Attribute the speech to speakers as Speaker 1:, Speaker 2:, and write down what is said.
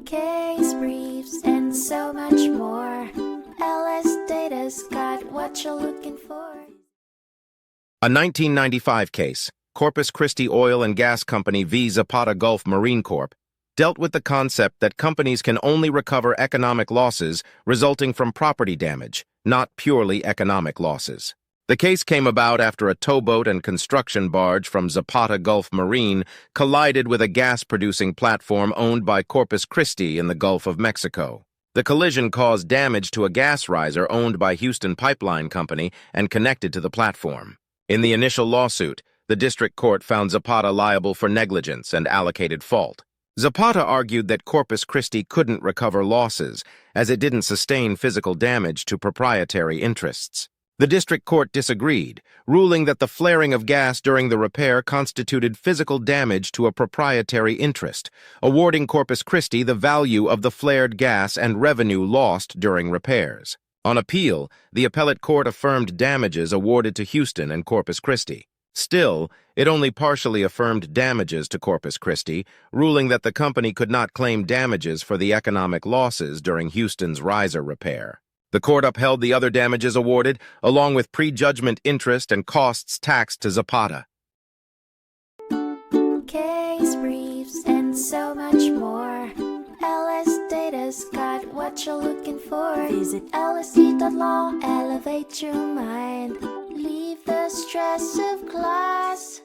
Speaker 1: case briefs, and so much more. LSData's got what you're looking for.
Speaker 2: A 1995 case, Corpus Christi Oil and Gas Company v. Zapata Gulf Marine Corp., dealt with the concept that companies can only recover economic losses resulting from property damage, not purely economic losses. The case came about after a towboat and construction barge from Zapata Gulf Marine collided with a gas-producing platform owned by Corpus Christi in the Gulf of Mexico. The collision caused damage to a gas riser owned by Houston Pipeline Company and connected to the platform. In the initial lawsuit, the district court found Zapata liable for negligence and allocated fault. Zapata argued that Corpus Christi couldn't recover losses, as it didn't sustain physical damage to proprietary interests. The district court disagreed, ruling that the flaring of gas during the repair constituted physical damage to a proprietary interest, awarding Corpus Christi the value of the flared gas and revenue lost during repairs. On appeal, the appellate court affirmed damages awarded to Houston and Corpus Christi. Still, it only partially affirmed damages to Corpus Christi, ruling that the company could not claim damages for the economic losses during Houston's riser repair. The court upheld the other damages awarded, along with prejudgment interest and costs taxed to Zapata.
Speaker 1: Case briefs, and so much more. LSData's got what you're looking for. Visit lsd.law, elevate your mind. Leave the stress of class.